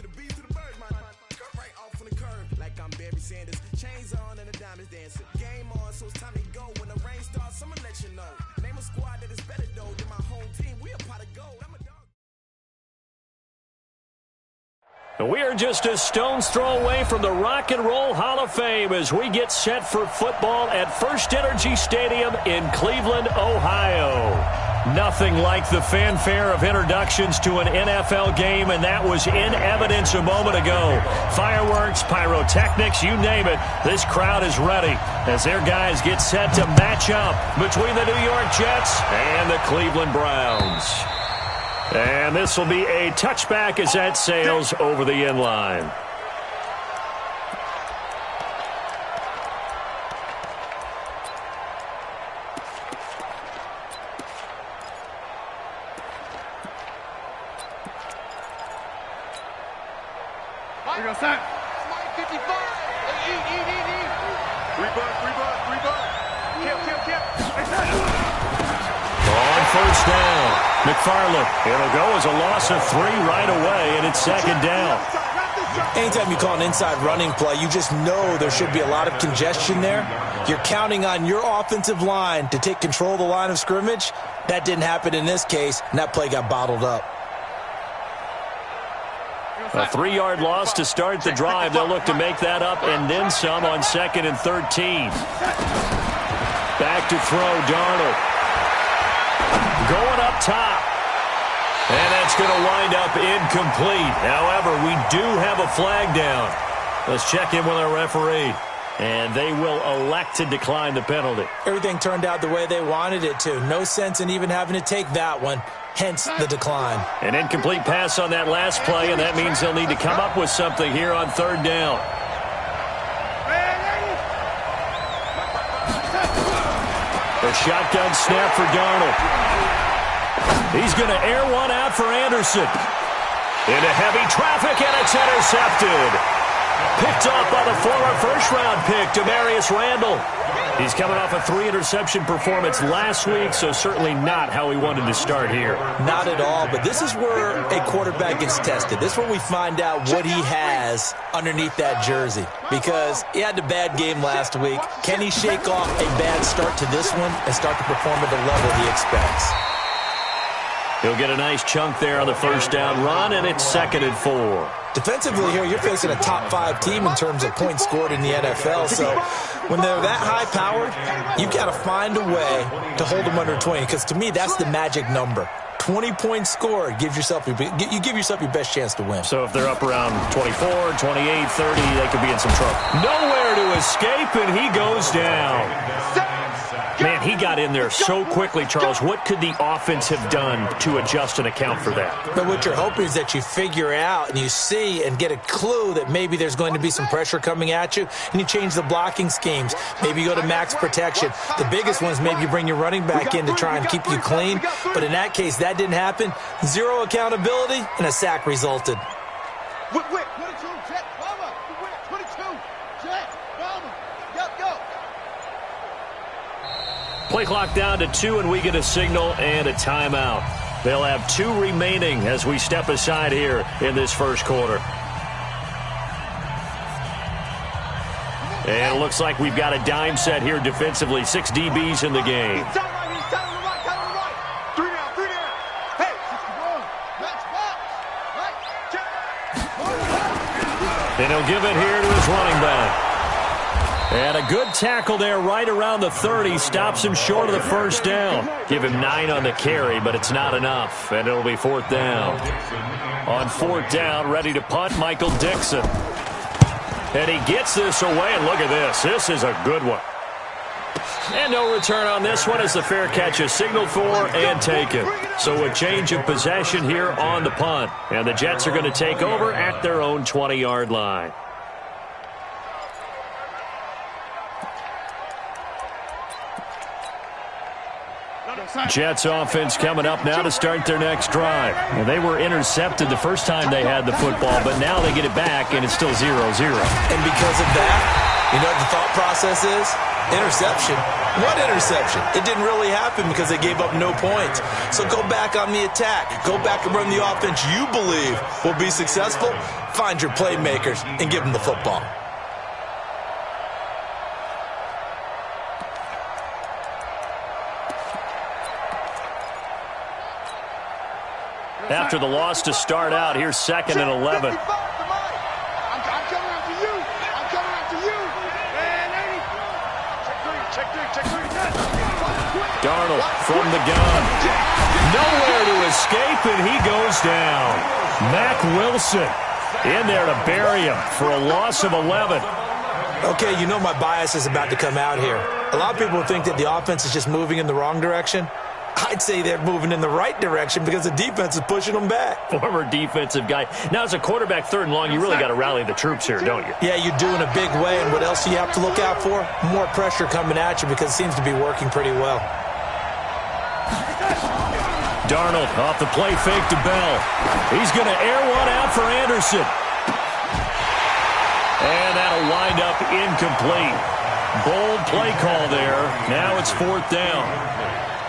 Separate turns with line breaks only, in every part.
to the B to the birds, man. Cut right off on the curb, like I'm Barry Sanders. Chains on and the diamonds dancing. Game on, so it's time to go. When the rain starts, I'ma let you know. Name a squad that is better though than my home team. We a pot of gold. I'm a dog.
We are just a stone's throw away from the Rock and Roll Hall of Fame as we get set for football at First Energy Stadium in Cleveland, Ohio. Nothing like the fanfare of introductions to an NFL game, and that was in evidence a moment ago. Fireworks, pyrotechnics, you name it, this crowd is ready as their guys get set to match up between the New York Jets and the Cleveland Browns. And this will be a touchback as that sails over the end line.
Here goes time. 55. Rebuck.
On first down. McFarland, it'll go as a loss of 3 right away, and it's second down.
Anytime you call an inside running play, you just know there should be a lot of congestion there. You're counting on your offensive line to take control of the line of scrimmage. That didn't happen in this case, and that play got bottled up.
A 3-yard loss to start the drive. They'll look to make that up and then some on 2nd and 13. Back to throw, Darnold. Going up top. And that's going to wind up incomplete. However, we do have a flag down. Let's check in with our referee. And they will elect to decline the penalty.
Everything turned out the way they wanted it to. No sense in even having to take that one. Hence the decline.
An incomplete pass on that last play, and that means they'll need to come up with something here on 3rd down. A shotgun snap for Darnold. He's going to air one out for Anderson. Into heavy traffic, and it's intercepted. Picked up by the former first-round pick, Demarius Randall. He's coming off a 3-interception performance last week, so certainly not how he wanted to start here.
Not at all, but this is where a quarterback gets tested. This is where we find out what he has underneath that jersey, because he had a bad game last week. Can he shake off a bad start to this one and start to perform at the level he expects?
He'll get a nice chunk there on the first down run, and it's 2nd and 4.
Defensively here, you're facing a top-5 team in terms of points scored in the NFL. So when they're that high-powered, you've got to find a way to hold them under 20. Because to me, that's the magic number. 20 points scored gives yourself your best chance to win.
So if they're up around 24, 28, 30, they could be in some trouble. Nowhere to escape, and he goes down. Man, he got in there so quickly, Charles. What could the offense have done to adjust and account for that?
But what you're hoping is that you figure out and you see and get a clue that maybe there's going to be some pressure coming at you, and you change the blocking schemes. Maybe you go to max protection. The biggest one is maybe you bring your running back in to try and keep you clean. But in that case, that didn't happen. 0 accountability, and a sack resulted.
Play clock down to 2, and we get a signal and a timeout. They'll have 2 remaining as we step aside here in this first quarter. And it looks like we've got a dime set here defensively. 6 DBs in the game. And he'll give it here to his running back. And a good tackle there right around the 30. Stops him short of the first down. Give him 9 on the carry, but it's not enough. And it'll be 4th down. On 4th down, ready to punt, Michael Dixon. And he gets this away, and look at this. This is a good one. And no return on this one as the fair catch is signaled for and taken. So a change of possession here on the punt. And the Jets are going to take over at their own 20-yard line. Jets offense coming up now to start their next drive. Well, they were intercepted the first time they had the football, but now they get it back, and it's still 0-0.
And because of that, you know what the thought process is? Interception. What interception? It didn't really happen because they gave up no points. So go back on the attack. Go back and run the offense you believe will be successful. Find your playmakers and give them the football.
After the loss to start out, here's 2nd and 11.
I'm coming after you. I'm coming after you. Check three.
Darnold from the gun. Nowhere to escape, and he goes down. Mack Wilson in there to bury him for a loss of 11.
Okay, you know my bias is about to come out here. A lot of people think that the offense is just moving in the wrong direction. I'd say they're moving in the right direction because the defense is pushing them back.
Former defensive guy. Now, as a quarterback, 3rd and long, you really got to rally the troops here, don't you?
Yeah, you do in a big way. And what else do you have to look out for? More pressure coming at you because it seems to be working pretty well.
Darnold off the play fake to Bell. He's going to air one out for Anderson. And that'll wind up incomplete. Bold play call there. Now it's 4th down.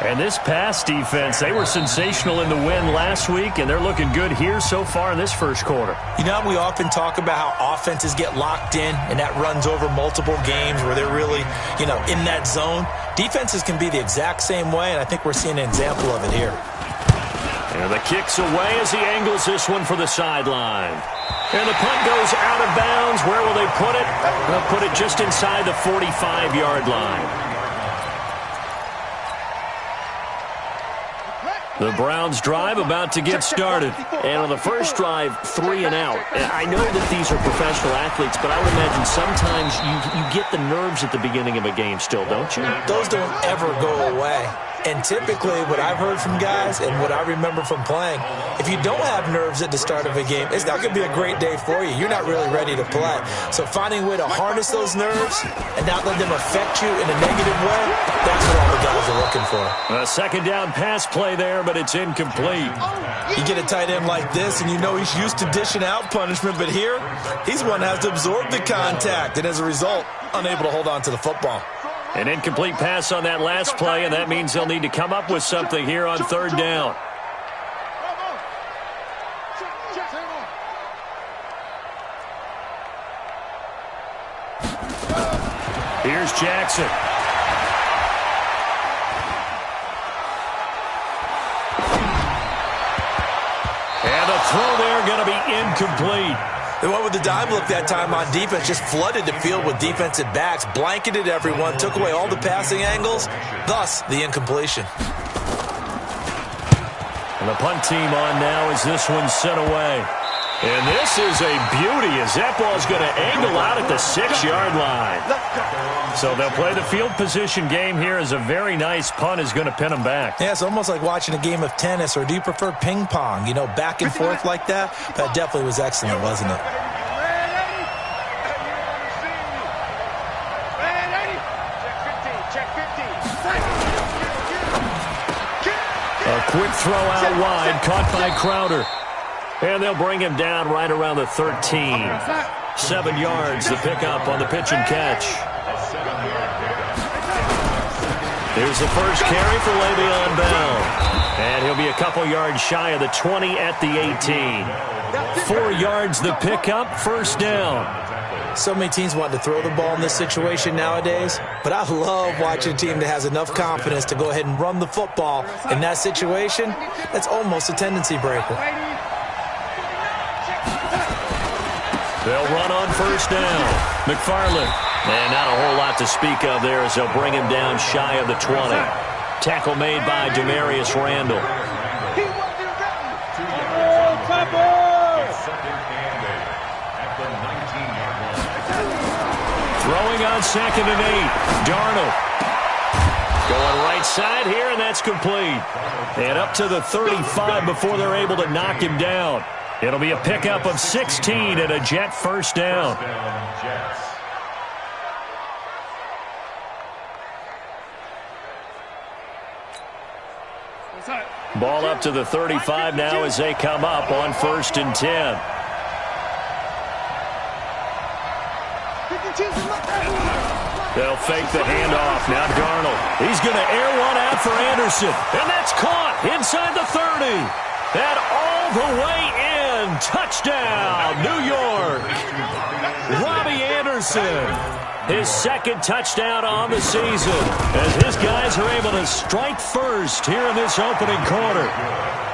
And this pass defense, they were sensational in the win last week, and they're looking good here so far in this first quarter.
You know, we often talk about how offenses get locked in, and that runs over multiple games where they're really, in that zone. Defenses can be the exact same way, and I think we're seeing an example of it here.
And the kick's away as he angles this one for the sideline. And the punt goes out of bounds. Where will they put it? They'll put it just inside the 45-yard line. The Browns drive about to get started. And on the first drive, 3 and out. I know that these are professional athletes, but I would imagine sometimes you get the nerves at the beginning of a game still, don't you?
Those don't ever go away. And typically, what I've heard from guys and what I remember from playing, if you don't have nerves at the start of a game, it's not going to be a great day for you. You're not really ready to play. So finding a way to harness those nerves and not let them affect you in a negative way, that's what all the guys are looking for.
A 2nd down pass play there, but it's incomplete.
You get a tight end like this, and you know he's used to dishing out punishment, but here, he's one that has to absorb the contact, and as a result, unable to hold on to the football.
An incomplete pass on that last play, and that means they'll need to come up with something here on 3rd down. Here's Jackson. And the throw there going to be incomplete.
They went with the dime look that time on defense, just flooded the field with defensive backs, blanketed everyone, took away all the passing angles, thus the incompletion.
And the punt team on now as this one's sent away. And this is a beauty as that ball's going to angle out at the 6-yard line. So they'll play the field position game here as a very nice punt is going to pin them back.
Yeah, it's almost like watching a game of tennis, or do you prefer ping pong? Back and forth like that? That definitely was excellent, wasn't it?
A quick throw out wide, caught by Crowder. And they'll bring him down right around the 13. 7 yards, the pickup on the pitch and catch. Here's the first carry for Le'Veon Bell. And he'll be a couple yards shy of the 20 at the 18. 4 yards, the pickup, 1st down.
So many teams want to throw the ball in this situation nowadays, but I love watching a team that has enough confidence to go ahead and run the football in that situation. That's almost a tendency breaker.
They'll run on 1st down. McFarland. And not a whole lot to speak of there as they'll bring him down shy of the 20. Tackle made by Demarius Randall. Throwing on 2nd and 8. Darnold. Going right side here, and that's complete. And up to the 35 before they're able to knock him down. It'll be a pickup of 16 and a Jet 1st down. Ball up to the 35 now as they come up on 1st and 10. They'll fake the handoff. Now Darnold. He's going to air one out for Anderson. And that's caught inside the 30. And all the way in. Touchdown, New York. Robbie Anderson. His second touchdown on the season as his guys are able to strike first here in this opening quarter.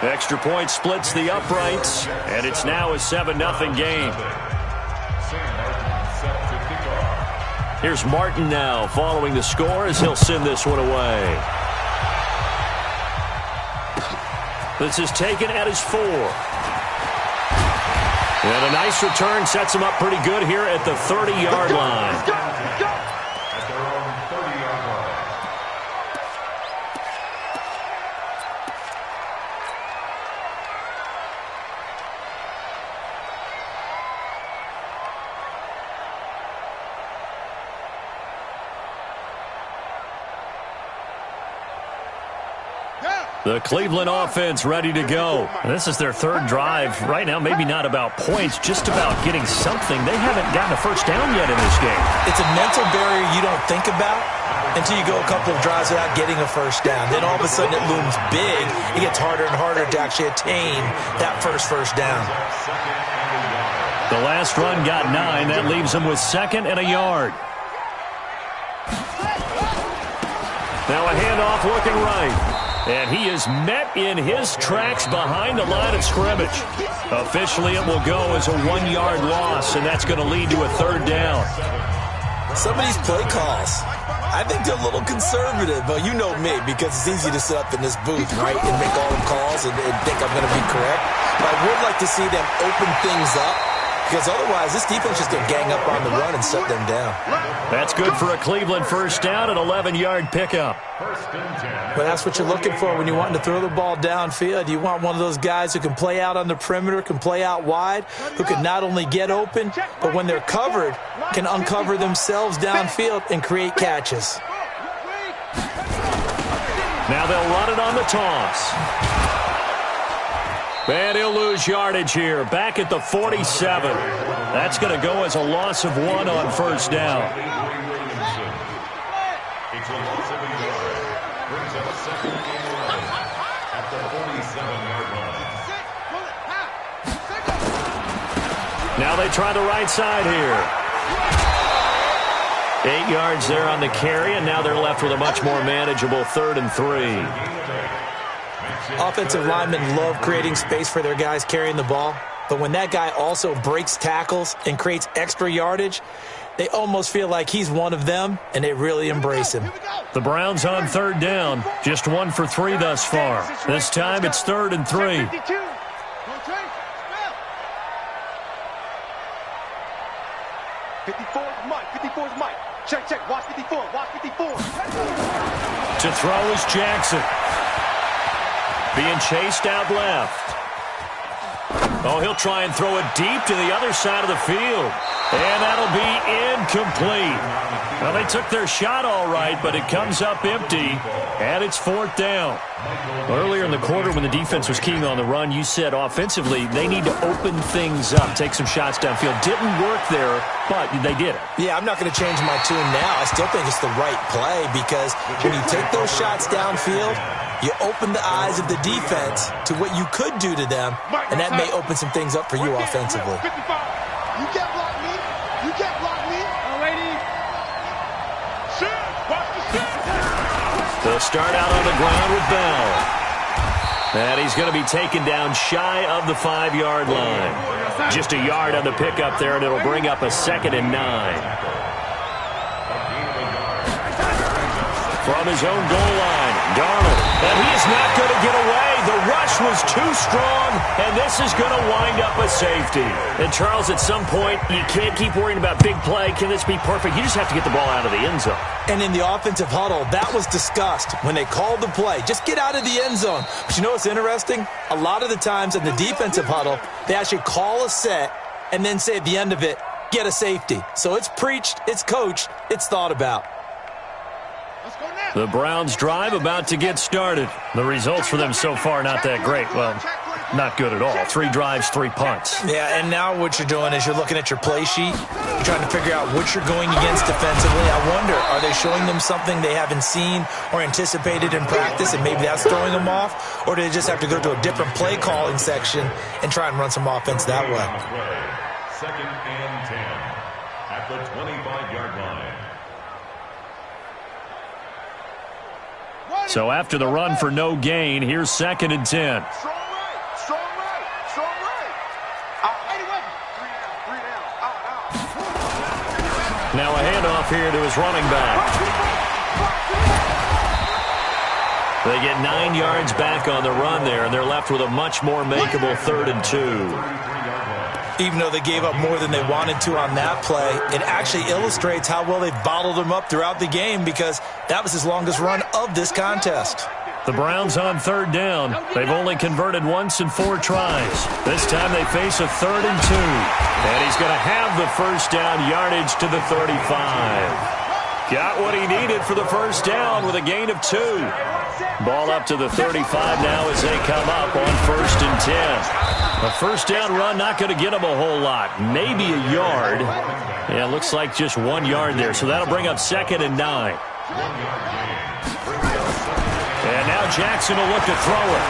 Extra point splits the uprights, and it's now a 7-0 game. Here's Martin now following the score as he'll send this one away. This is taken at his 4. And a nice return sets him up pretty good here at the 30-yard line. The Cleveland offense ready to go. This is their 3rd drive. Right now, maybe not about points, just about getting something. They haven't gotten a first down yet in this game.
It's a mental barrier you don't think about until you go a couple of drives without getting a first down. Then all of a sudden it looms big. It gets harder and harder to actually attain that first down.
The last run got 9. That leaves them with 2nd and a yard. Now a handoff looking right. And he is met in his tracks behind the line of scrimmage. Officially, it will go as a 1-yard loss, and that's going to lead to a 3rd down.
Some of these play calls, I think they're a little conservative. But you know me, because it's easy to sit up in this booth, right, and make all the calls and think I'm going to be correct. But I would like to see them open things up, because otherwise this defense just going to gang up on the run and shut them down.
That's good for a Cleveland first down, an 11-yard pickup.
But that's what you're looking for when you want to throw the ball downfield. You want one of those guys who can play out on the perimeter, can play out wide, who can not only get open, but when they're covered, can uncover themselves downfield and create catches.
Now they'll run it on the toss. And he'll lose yardage here, back at the 47. That's going to go as a loss of 1 on first down.
It's a loss of a yard. Brings up 2nd and 11 at the 47-yard line.
Now they try the right side here. 8 yards there on the carry, and now they're left with a much more manageable 3rd and 3.
Offensive linemen love creating space for their guys carrying the ball, but when that guy also breaks tackles and creates extra yardage, they almost feel like he's one of them, and they really embrace him.
The Browns on 3rd down, just 1 for 3 thus far. This time it's 3rd and 3.
54's Mike. 54's Mike. Check. Watch 54. Watch 54.
To throw is Jackson. Being chased out left. Oh, he'll try and throw it deep to the other side of the field. And that'll be incomplete. Well, they took their shot all right, but it comes up empty, and it's 4th down. Earlier in the quarter when the defense was keying on the run, you said offensively they need to open things up, take some shots downfield. Didn't work there, but they did it.
Yeah, I'm not going to change my tune now. I still think it's the right play because when you take those shots downfield, you open the eyes of the defense to what you could do to them, and that may open some things up for you offensively.
You can't block me. You can't block me.
They'll start out on the ground with Bell. And he's going to be taken down shy of the 5-yard line. Just a yard on the pickup there, and it'll bring up a 2nd and 9. From his own goal line, Darnold. And he is not going to get away. The rush was too strong, and this is going to wind up a safety. And, Charles, at some point, you can't keep worrying about big play. Can this be perfect? You just have to get the ball out of the end zone.
And in the offensive huddle, that was discussed when they called the play. Just get out of the end zone. But you know what's interesting? A lot of the times in the defensive huddle, they actually call a set and then say at the end of it, get a safety. So it's preached, it's coached, it's thought about.
Let's go now.
The Browns drive about to get started. The results for them so far not that great. Well, not good at all. 3 drives, 3 punts.
Yeah, and now what you're doing is you're looking at your play sheet. You're trying to figure out what you're going against defensively. I wonder, are they showing them something they haven't seen or anticipated in practice, and maybe that's throwing them off? Or do they just have to go to a different play calling section and try and run some offense that way?
2nd and 10 at the 25-yard line.
So after the run for no gain, here's 2nd and 10. Now a handoff here to his running back. They get 9 yards back on the run there, and they're left with a much more makeable 3rd and 2.
Even though they gave up more than they wanted to on that play, it actually illustrates how well they've bottled him up throughout the game, because that was his longest run of this contest.
The Browns on 3rd down. They've only converted once in 4 tries. This time they face a 3rd and 2. And he's going to have the first down yardage to the 35. Got what he needed for the first down with a gain of 2. Ball up to the 35 now as they come up on 1st and 10. A first down run not going to get him a whole lot. Maybe a yard. Yeah, it looks like just 1 yard there. So that'll bring up 2nd and 9. And now Jackson will look to throw it.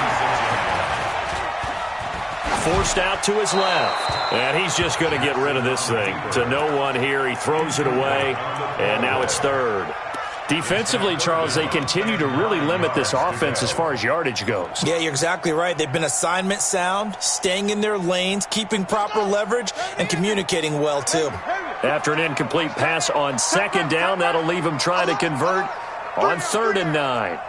Forced out to his left. And he's just going to get rid of this thing. To no one here. He throws it away. And now it's 3rd. Defensively, Charles, they continue to really limit this offense as far as yardage goes.
Yeah, you're exactly right. They've been assignment sound, staying in their lanes, keeping proper leverage, and communicating well, too.
After an incomplete pass on 2nd down, that'll leave him trying to convert on 3rd and 9.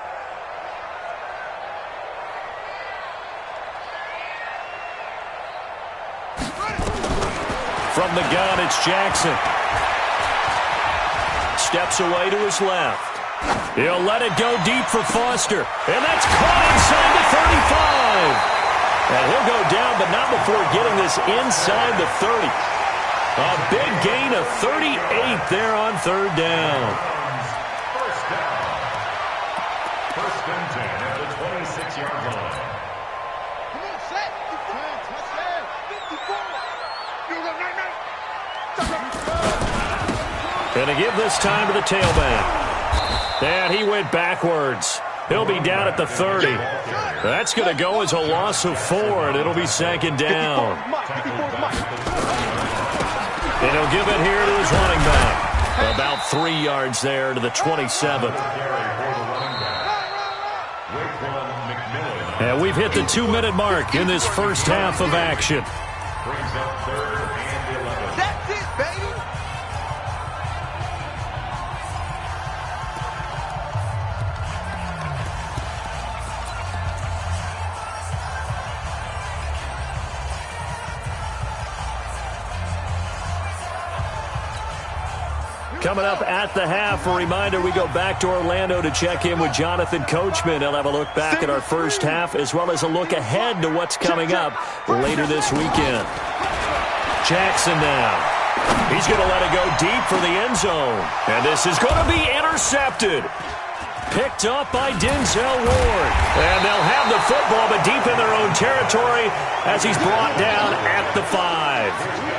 From the gun, it's Jackson. Steps away to his left. He'll let it go deep for Foster. And that's caught inside the 35. And he'll go down, but not before getting this inside the 30. A big gain of 38 there on 3rd down.
First down. 1st and 10 at the 26-yard line.
Come on, set. Touchdown. 54.
Going to give this time to the tailback. And he went backwards. He'll be down at the 30. That's going to go as a loss of 4, and it'll be 2nd down. And he'll give it here to his running back. About 3 yards there to the 27. And we've hit the 2-minute mark in this first half of action.
Brings up 3rd and 11.
That's it, baby.
Coming up at the half, a reminder, we go back to Orlando to check in with Jonathan Coachman. He'll have a look back at our first half as well as a look ahead to what's coming up later this weekend. Jackson now. He's going to let it go deep for the end zone. And this is going to be intercepted. Picked up by Denzel Ward. And they'll have the football, but deep in their own territory as he's brought down at the 5.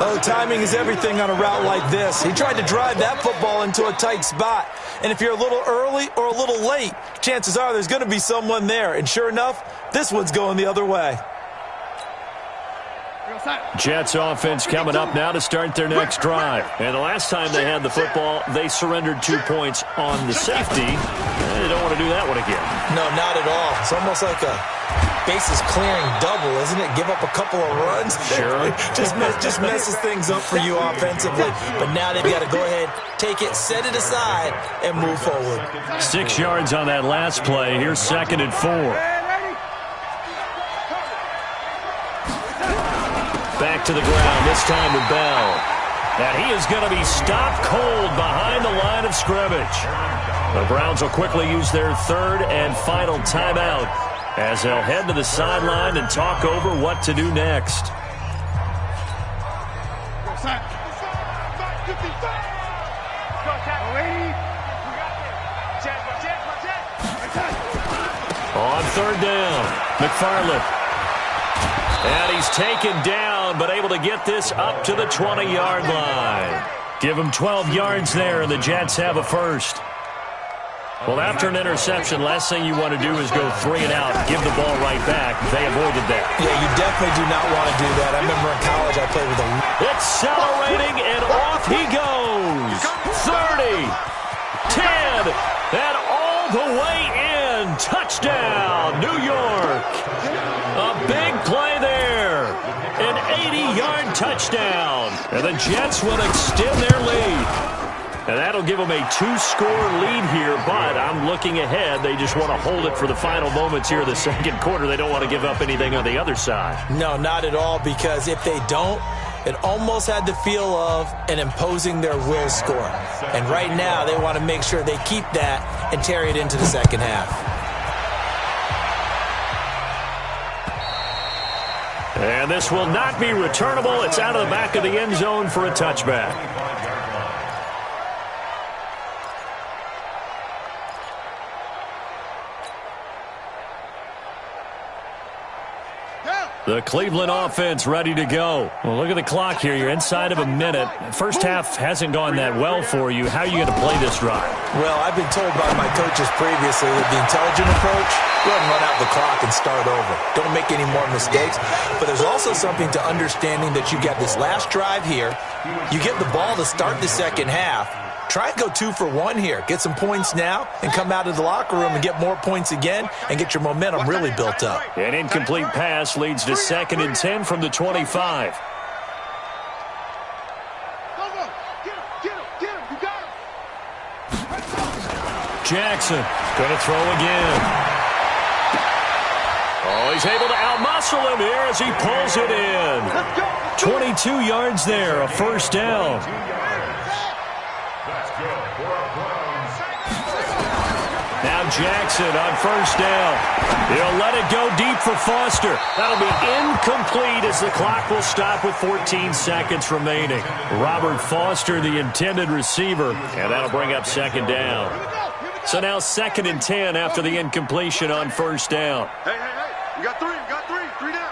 Oh, timing is everything on a route like this. He tried to drive that football into a tight spot. And if you're a little early or a little late, chances are there's going to be someone there. And sure enough, this one's going the other way.
Jets offense coming up now to start their next drive. And the last time they had the football, they surrendered 2 points on the safety. They don't want to do that one again.
No, not at all. It's almost like a bases clearing double, isn't it? Give up a couple of runs.
Sure.
just messes things up for you offensively. But now they've got to go ahead, take it, set it aside, and move forward.
6 yards on that last play. Here's 2nd and 4. Back to the ground, this time with Bell. And he is going to be stopped cold behind the line of scrimmage. The Browns will quickly use their 3rd and final timeout as they'll head to the sideline and talk over what to do next. On third down, McFarland. And he's taken down, but able to get this up to the 20-yard line. Give him 12 yards there, and the Jets have a first. Well, after an interception, last thing you want to do is go 3 and out, give the ball right back. They avoided that.
Yeah, you definitely do not want to do that. I remember in college I played with a...
Accelerating, and off he goes. 30, 10, and all the way in. Touchdown, New York. A big play there. An 80-yard touchdown. And the Jets will extend their lead. And that'll give them a 2-score lead here, but I'm looking ahead. They just want to hold it for the final moments here of the second quarter. They don't want to give up anything on the other side.
No, not at all, because if they don't, it almost had the feel of an imposing their will score. And right now, they want to make sure they keep that and carry it into the second half.
And this will not be returnable. It's out of the back of the end zone for a touchback. The Cleveland offense ready to go. Well, look at the clock here. You're inside of a minute. First half hasn't gone that well for you. How are you going to play this drive?
Well, I've been told by my coaches previously that the intelligent approach, go ahead and run out the clock and start over. Don't make any more mistakes. But there's also something to understanding that you get this last drive here. You get the ball to start the second half. Try and go 2 for 1 here. Get some points now and come out of the locker room and get more points again and get your momentum really built up.
An incomplete pass leads to 2nd and 10 from the 25. Jackson going to throw again. Oh, he's able to outmuscle him here as he pulls it in. 22 yards there, a first down. Now Jackson on first down. He'll let it go deep for Foster. That'll be incomplete as the clock will stop with 14 seconds remaining. Robert Foster, the intended receiver, and that'll bring up 2nd down. So now 2nd and 10 after the incompletion on first down.
Hey. You got 3. Three down.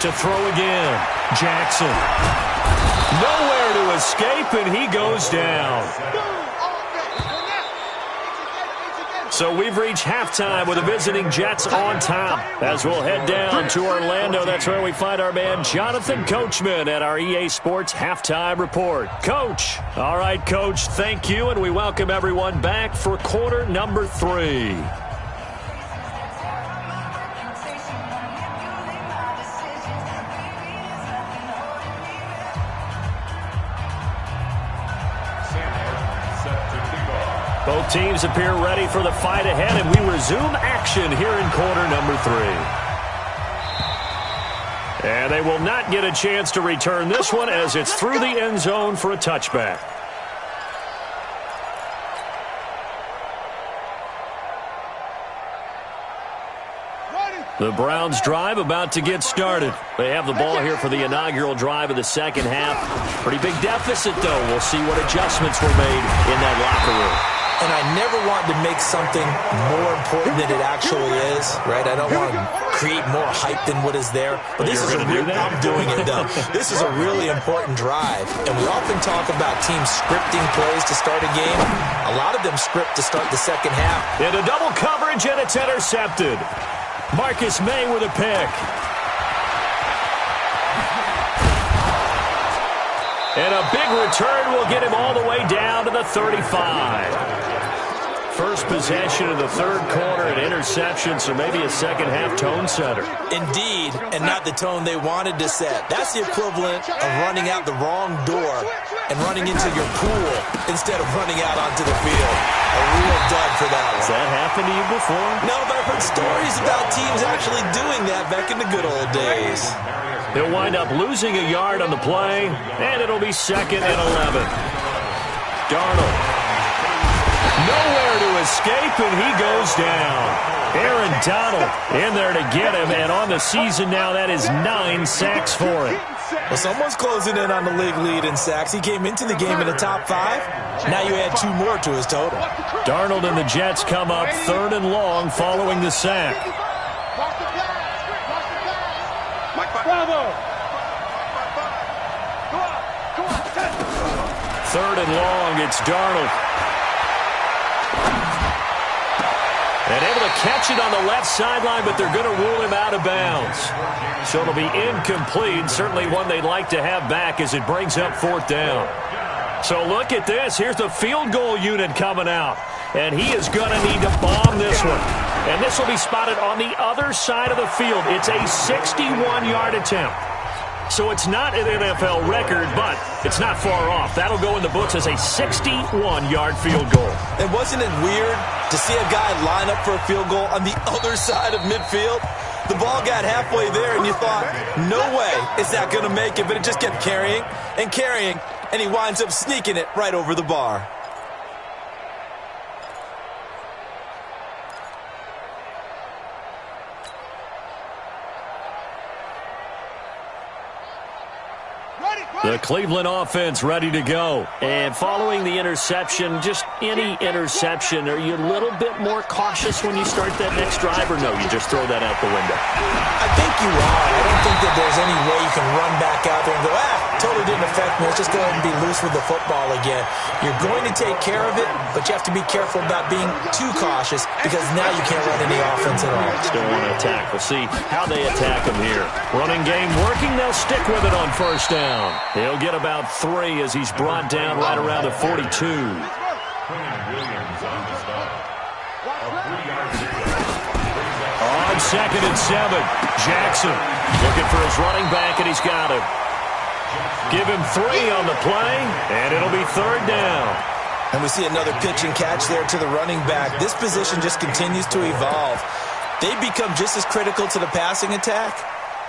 To throw again. Jackson. Nowhere to escape, and he goes down. So we've reached halftime with the visiting Jets on top. As we'll head down to Orlando, that's where we find our man Jonathan Coachman at our EA Sports Halftime Report. Coach. All right, Coach, thank you, and we welcome everyone back for quarter number 3. Both teams appear ready for the fight ahead, and we resume action here in quarter number 3. And they will not get a chance to return this one as it's through the end zone for a touchback. The Browns drive about to get started. They have the ball here for the inaugural drive of the second half. Pretty big deficit, though. We'll see what adjustments were made in that locker room.
And I never want to make something more important than it actually is, right? I don't want to create more hype than what is there. But this is I'm doing it, though. This is a really important drive. And we often talk about teams scripting plays to start a game. A lot of them script to start the second half.
Into double coverage, and it's intercepted. Marcus May with a pick. And a big return will get him all the way down to the 35. First possession of the third quarter, an interception, so maybe a second-half tone setter.
Indeed, and not the tone they wanted to set. That's the equivalent of running out the wrong door and running into your pool instead of running out onto the field. A real dud for that one.
Has that happened to you before?
No, but I've heard stories about teams actually doing that back in the good old days.
He'll wind up losing a yard on the play, and it'll be 2nd and 11. Darnold. Nowhere to escape. escape, and he goes down. Aaron Donald in there to get him, and on the season now, that is 9 sacks for him.
Well, someone's closing in on the league lead in sacks. He came into the game in the top 5. Now you add 2 more to his total.
Darnold and the Jets come up 3rd and long following the sack. Third and long, it's Darnold. And able to catch it on the left sideline, but they're going to rule him out of bounds. So it'll be incomplete. Certainly one they'd like to have back as it brings up 4th down. So look at this. Here's the field goal unit coming out. And he is going to need to bomb this one. And this will be spotted on the other side of the field. It's a 61-yard attempt. So it's not an NFL record, but it's not far off. That'll go in the books as a 61-yard field goal.
And wasn't it weird to see a guy line up for a field goal on the other side of midfield? The ball got halfway there, and you thought, no way is that going to make it, but it just kept carrying, and he winds up sneaking it right over the bar.
The Cleveland offense ready to go. And following the interception, just any interception, are you a little bit more cautious when you start that next drive, or no, you just throw that out the window?
I think you are. I don't think that there's any way you can run back out there and go, totally didn't affect me. Let's just go ahead and be loose with the football again. You're going to take care of it, but you have to be careful about being too cautious because now you can't run any offense at all.
Still want to attack. We'll see how they attack him here. Running game working. They'll stick with it on 1st down. He'll get about 3 as he's brought down right around the 42. On 2nd and 7, Jackson looking for his running back, and he's got him. Give him 3 on the play, and it'll be 3rd down.
And we see another pitch and catch there to the running back. This position just continues to evolve. They become just as critical to the passing attack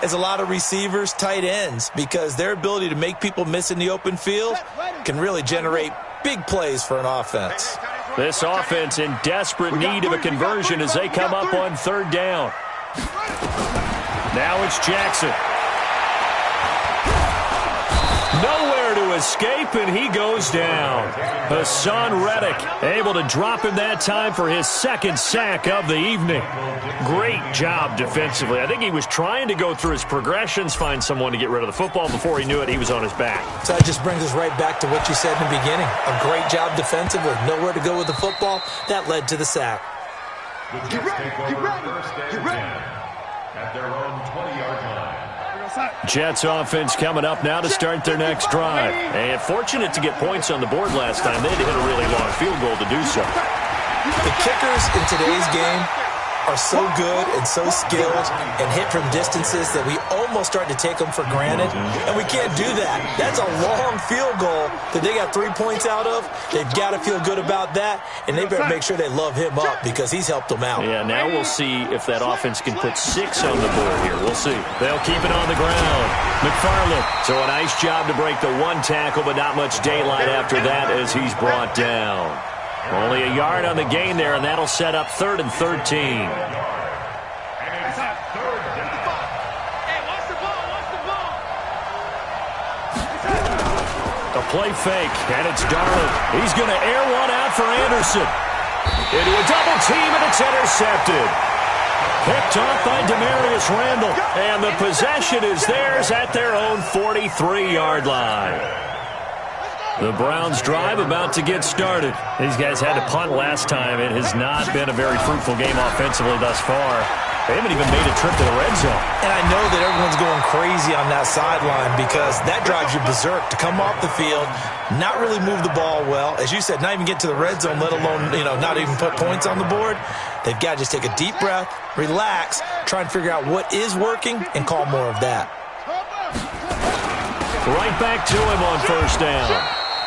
as a lot of receivers, tight ends, because their ability to make people miss in the open field can really generate big plays for an offense.
This offense in desperate need of a conversion as they come up on 3rd down. Now it's Jackson. Nowhere to escape, and he goes down. Hassan Reddick able to drop him that time for his 2nd sack of the evening. Great job defensively. I think he was trying to go through his progressions, find someone to get rid of the football. Before he knew it, he was on his back.
So that just brings us right back to what you said in the beginning. A great job defensively. Nowhere to go with the football. That led to the sack.
The Jets take over 1st and 10 at their own 20-yard line.
Jets offense coming up now to start their next drive. And fortunate to get points on the board last time. They had to hit a really long field goal to do so.
The kickers in today's game are so good and so skilled and hit from distances that we almost start to take them for granted. And we can't do that. That's a long field goal that they got 3 points out of. They've got to feel good about that, and they better make sure they love him up because he's helped them out.
Yeah, now we'll see if that offense can put 6 on the board here. We'll see. They'll keep it on the ground. McFarland. So a nice job to break the 1 tackle, but not much daylight after that as he's brought down. Only a yard on the gain there, and that'll set up 3rd and 13. A play fake, and it's Darnold. He's going to air one out for Anderson. Into a double team, and it's intercepted. Picked off by Demarius Randall, and the possession is theirs at their own 43-yard line. The Browns drive about to get started. These guys had to punt last time. It has not been a very fruitful game offensively thus far. They haven't even made a trip to the red zone. And I know that everyone's going crazy on that sideline because that drives you berserk to come off the field, not really move the ball well. As you said, not even get to the red zone, let alone, not even put points on the board. They've got to just take a deep breath, relax, try and figure out what is working, and call more of that. Right back to him on 1st down.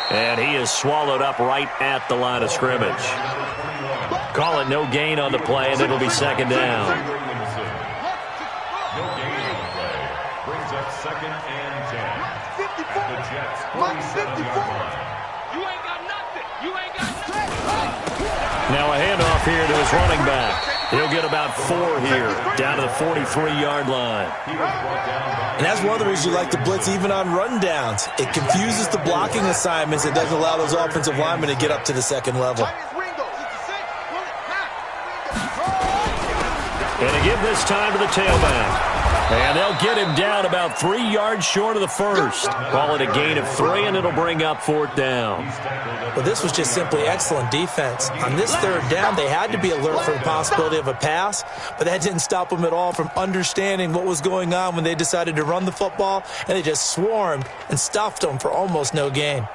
And he is swallowed up right at the line of scrimmage. Call it no gain on the play, and it'll be 2nd down.
No gain on the play. Brings up 2nd and 10. At the Jets' 47-yard line.
Now a handoff handoff here to his running back. He'll get about 4 here, down to the 43-yard line.
And that's one of the reasons you like to blitz even on rundowns. It confuses the blocking assignments. It doesn't allow those offensive linemen to get up to the second level.
And to give this time to the tailback. And they'll get him down about 3 yards short of the first. Call it a gain of 3, and it'll bring up 4th down.
Well, this was just simply excellent defense. On this 3rd down, they had to be alert for the possibility of a pass, but that didn't stop them at all from understanding what was going on when they decided to run the football, and they just swarmed and stuffed them for almost no gain.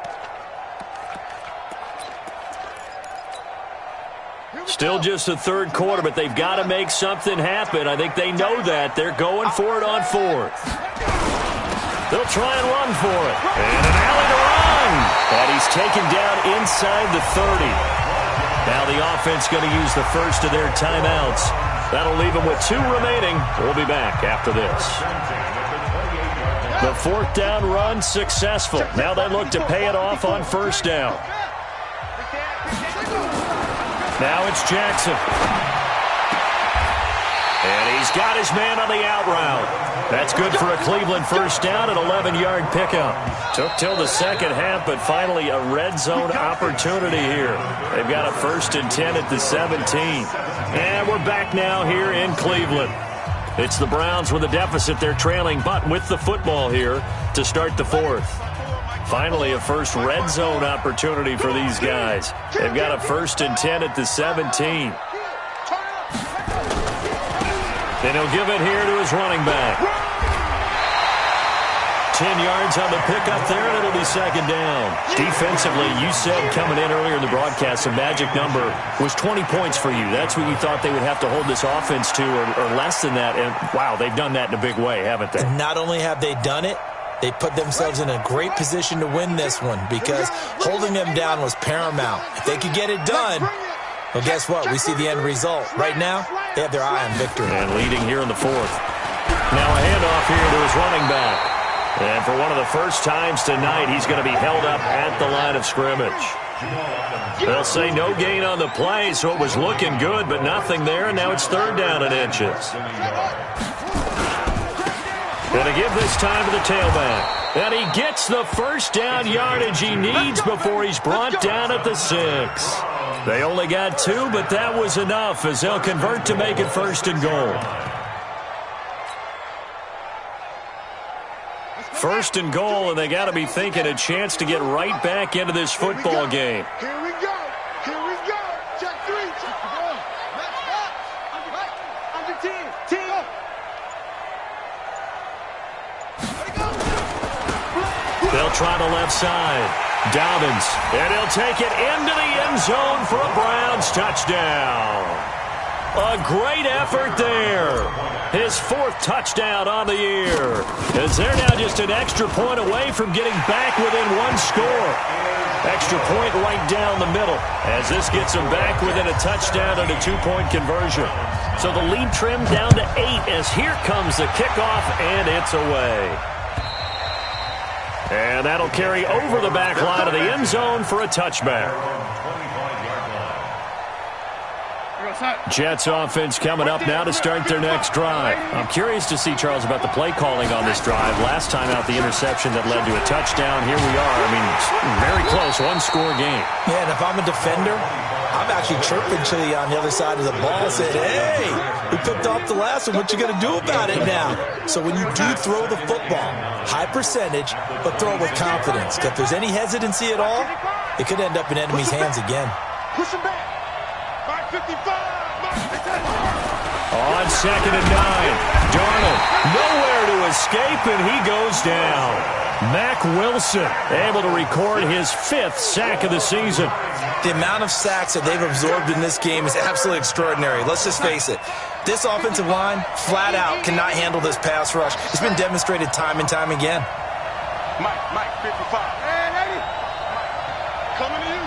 Still just the 3rd quarter, but they've got to make something happen. I think they know that. They're going for it on 4th. They'll try and run for it. And an alley to run. And he's taken down inside the 30. Now the offense going to use the first of their timeouts. That'll leave them with 2 remaining. We'll be back after this. The 4th down run successful. Now they look to pay it off on 1st down. Now it's Jackson. And he's got his man on the out route. That's good for a Cleveland 1st down, an 11-yard pickup. Took till the second half, but finally a red zone opportunity here. They've got a 1st and 10 at the 17. And we're back now here in Cleveland. It's the Browns with a deficit. They're trailing, but with the football here to start the 4th. Finally, a first red zone opportunity for these guys. They've got a 1st and 10 at the 17. And he'll give it here to his running back. 10 yards on the pickup there, and it'll be 2nd down. Defensively, you said coming in earlier in the broadcast, the magic number was 20 points for you. That's what you thought they would have to hold this offense to, or less than that. And, wow, they've done that in a big way, haven't they?
And not only have they done it, they put themselves in a great position to win this one because holding them down was paramount. If they could get it done, well, guess what? We see the end result. Right now, they have their eye on victory.
And leading here in the 4th. Now a handoff here to his running back. And for one of the first times tonight, he's going to be held up at the line of scrimmage. They'll say no gain on the play, so it was looking good, but nothing there, and now it's 3rd down and inches. Going to give this time to the tailback. And he gets the 1st down yardage he needs before he's brought down at the 6. They only got 2, but that was enough as they'll convert to make it 1st and goal. 1st and goal, and they got to be thinking a chance to get right back into this football game.
Here we go. Here we go. Check 3. Check 4. Under 10. 10.
They'll try the left side. Dobbins, and he'll take it into the end zone for a Browns touchdown. A great effort there. His 4th touchdown on the year. As they're now just an extra point away from getting back within 1 score. Extra point right down the middle as this gets them back within a touchdown and a 2-point conversion. So the lead trimmed down to 8 as here comes the kickoff, and it's away. And that'll carry over the back line of the end zone for a touchback. Jets offense coming up now to start their next drive. I'm curious to see, Charles, about the play calling on this drive. Last time out, the interception that led to a touchdown. Here we are. I mean, very close, 1-score game.
Yeah, and if I'm a defender, I'm actually chirping to you on the other side of the ball, saying, hey, we picked off the last one. What you going to do about it now? So when you do throw the football, high percentage, but throw it with confidence. If there's any hesitancy at all, it could end up in enemy's hands again.
Push him back. Mark 55.
On 2nd and 9, Darnold nowhere to escape, and he goes down. Mack Wilson able to record his 5th sack of the season.
The amount of sacks that they've absorbed in this game is absolutely extraordinary. Let's just face it. This offensive line, flat out, cannot handle this pass rush. It's been demonstrated time and time again.
Mike, 55. Hey, lady. Coming to you.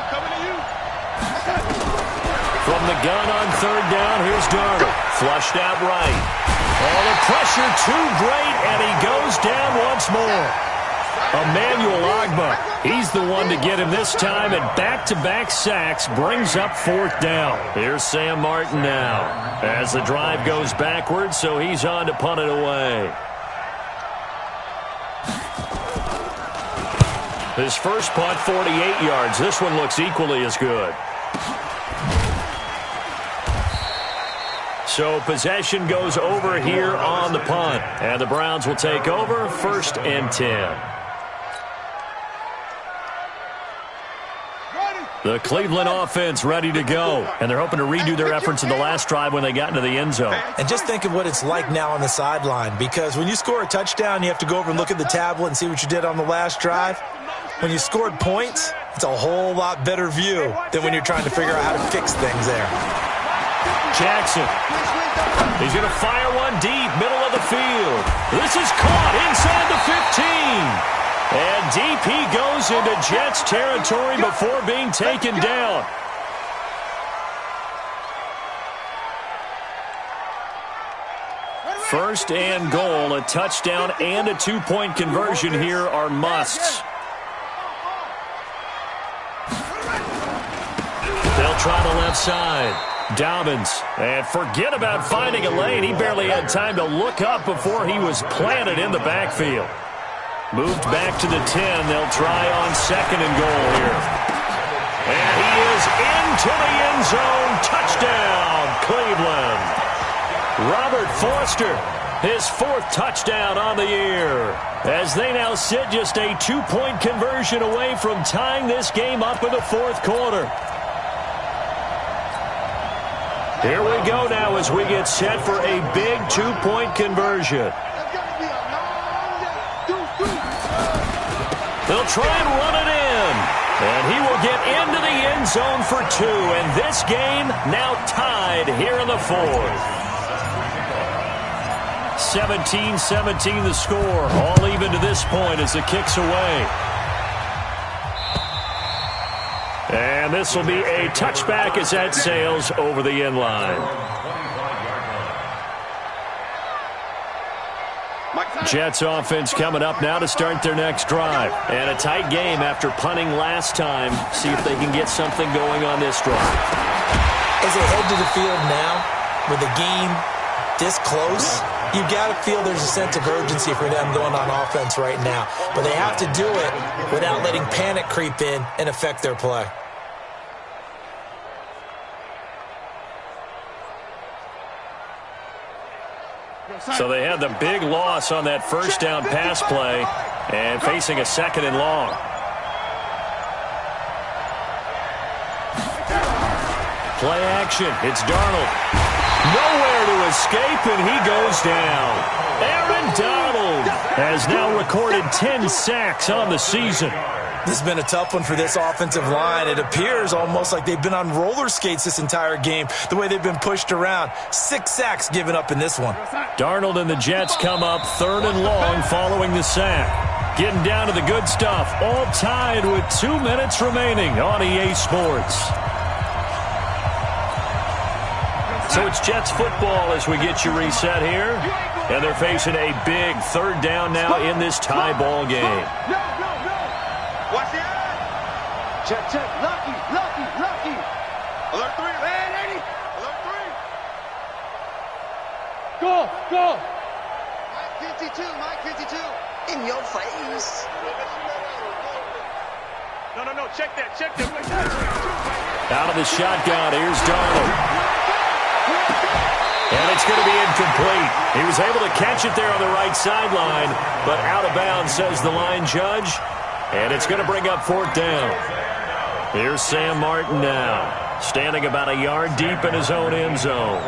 From the gun on 3rd down, here's Darnold. Flushed out right. Oh, the pressure too great, and he goes down once more. Emmanuel Ogbah, he's the one to get him this time, and back-to-back sacks brings up 4th down. Here's Sam Martin now as the drive goes backwards, so he's on to punt it away. His first punt, 48 yards. This one looks equally as good. So possession goes over here on the punt, and the Browns will take over 1st and 10. The Cleveland offense ready to go, and they're hoping to redo their efforts in the last drive when they got into the end zone.
And just think of what it's like now on the sideline, because when you score a touchdown, you have to go over and look at the tablet and see what you did on the last drive. When you scored points, it's a whole lot better view than when you're trying to figure out how to fix things there.
Jackson. He's going to fire one deep, middle of the field. This is caught inside the 15. And deep he goes into Jets territory before being taken down. First and goal, a touchdown and a 2-point conversion here are musts. They'll try the left side. Dobbins, and forget about finding a lane. He barely had time to look up before he was planted in the backfield. Moved back to the 10. They'll try on 2nd and goal here. And he is into the end zone. Touchdown, Cleveland. Robert Foster, his 4th touchdown on the year, as they now sit just a 2-point conversion away from tying this game up in the 4th quarter. Here we go now as we get set for a big 2-point conversion. They'll try and run it in. And he will get into the end zone for 2. And this game now tied here in the 4th. 17-17 the score. All even to this point as the kick's away. And this will be a touchback as that sails over the end line. Jets offense coming up now to start their next drive. And a tight game after punting last time. See if they can get something going on this drive.
As they head to the field now, with the game this close, you've got to feel there's a sense of urgency for them going on offense right now. But they have to do it without letting panic creep in and affect their play.
So they had the big loss on that first down pass play and facing a 2nd and long. Play action. It's Darnold. Nowhere to escape, and he goes down. Aaron Donald has now recorded 10 sacks on the season.
This has been a tough one for this offensive line. It appears almost like they've been on roller skates this entire game, the way they've been pushed around. 6 sacks given up in this one.
Darnold and the Jets come up 3rd and long following the sack. Getting down to the good stuff. All tied with 2 minutes remaining on EA Sports. So it's Jets football as we get you reset here. And they're facing a big 3rd down now in this tie ball game.
Watch the eye. Check, check. Lucky. Alert 3. Man, 80. Alert 3. Go.
Mike 52. In your face.
No. Check that.
Out of the shotgun, here's Darnold. And it's going to be incomplete. He was able to catch it there on the right sideline, but out of bounds, says the line judge. And it's going to bring up 4th down. Here's Sam Martin now, standing about a yard deep in his own end zone.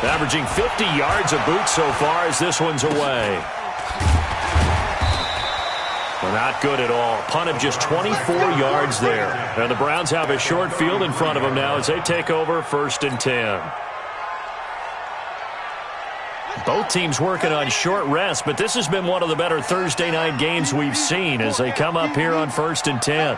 Averaging 50 yards a boot so far as this one's away. Well, not good at all. Punt of just 24 yards there. And the Browns have a short field in front of them now as they take over 1st and 10. Both teams working on short rest, but this has been one of the better Thursday night games we've seen as they come up here on 1st and 10.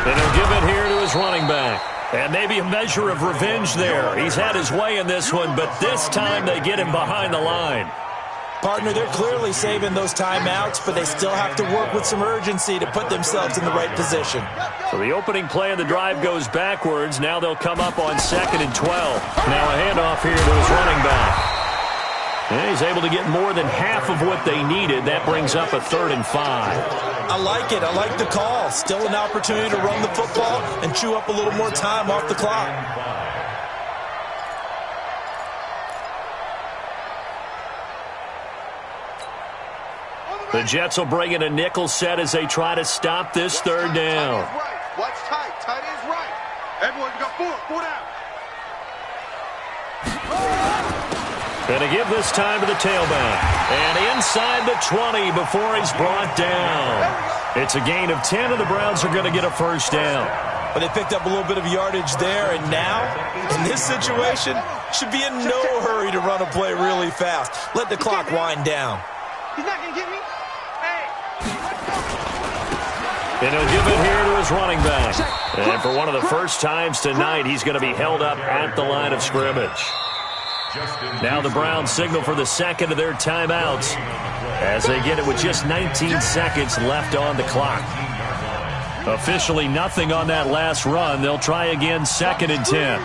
And he'll give it here to his running back. And maybe a measure of revenge there. He's had his way in this one, but this time they get him behind the line.
Partner, they're clearly saving those timeouts, but they still have to work with some urgency to put themselves in the right position.
So the opening play of the drive goes backwards. Now they'll come up on 2nd and 12. Now a handoff here to his running back. And he's able to get more than half of what they needed. That brings up a 3rd and 5.
I like it. I like the call. Still an opportunity to run the football and chew up a little more time off the clock.
The Jets will bring in a nickel set as they try to stop this 3rd down.
Watch tight. Tight is right. Everyone got 4 down.
Going to give this time to the tailback. And inside the 20 before he's brought down. It's a gain of 10, and the Browns are going to get a 1st down.
But they picked up a little bit of yardage there, and now, in this situation, should be in no hurry to run a play really fast. Let the clock wind down.
He's not going to get me.
And he'll give it here to his running back. And for one of the first times tonight, he's going to be held up at the line of scrimmage. Now the Browns signal for the second of their timeouts as they get it with just 19 seconds left on the clock. Officially nothing on that last run. They'll try again 2nd and 10.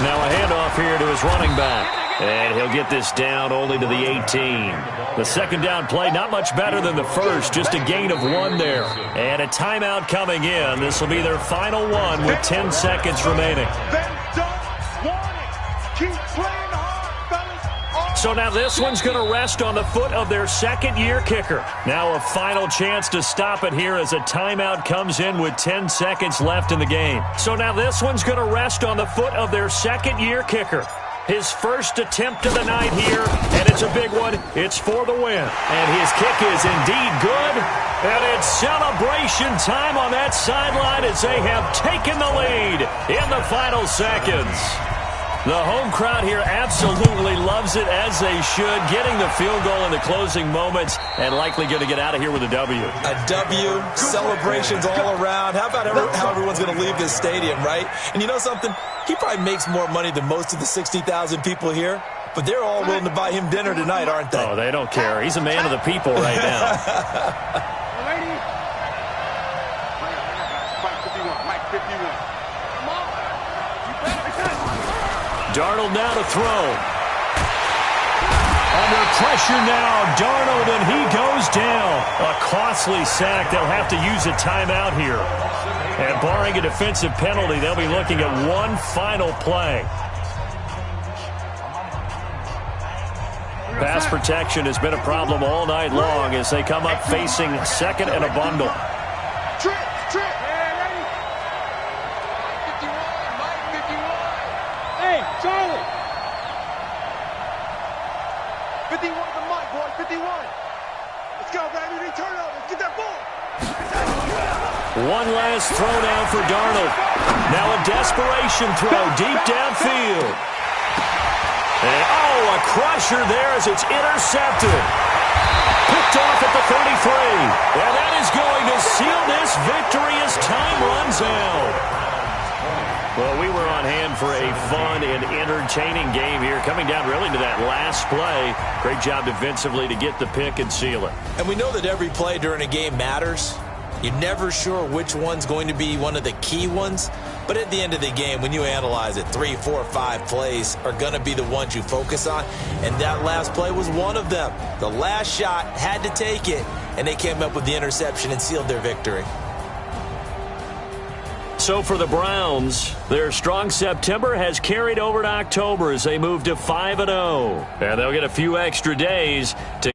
Now a handoff here to his running back. And he'll get this down only to the 18. The second down play, not much better than the first, just a gain of 1 there. And a timeout coming in. This will be their final one with 10 seconds remaining. So now this one's going to rest on the foot of their second-year kicker. Now a final chance to stop it here as a timeout comes in with 10 seconds left in the game. So now this one's going to rest on the foot of their second-year kicker. His first attempt of the night here, and it's a big one. It's for the win. And his kick is indeed good. And it's celebration time on that sideline as they have taken the lead in the final seconds. The home crowd here absolutely loves it, as they should, getting the field goal in the closing moments and likely going to get out of here with a W.
A W, celebrations all around. How about how everyone's going to leave this stadium, right? And you know something? He probably makes more money than most of the 60,000 people here, but they're all willing to buy him dinner tonight, aren't they?
Oh, they don't care. He's a man of the people right now.
Mike 51.
Darnold now to throw. Under pressure now, Darnold, and he goes down. A costly sack. They'll have to use a timeout here. And barring a defensive penalty, they'll be looking at one final play. Pass protection has been a problem all night long as they come up facing 2nd and a bundle.
Trip.
Hey, Charlie. 51 to Mike, boy. 51. Let's go, baby. Return over. Let's get that ball.
One last throw down for Darnold. Now a desperation throw deep downfield. And, a crusher there as it's intercepted. Picked off at the 33. And that is going to seal this victory as time runs out. Well, we were on hand for a fun and entertaining game here, coming down really to that last play. Great job defensively to get the pick and seal it.
And we know that every play during a game matters. You're never sure which one's going to be one of the key ones. But at the end of the game, when you analyze it, 3, 4, 5 plays are going to be the ones you focus on. And that last play was one of them. The last shot had to take it, and they came up with the interception and sealed their victory.
So for the Browns, their strong September has carried over to October as they move to 5-0. And they'll get a few extra days to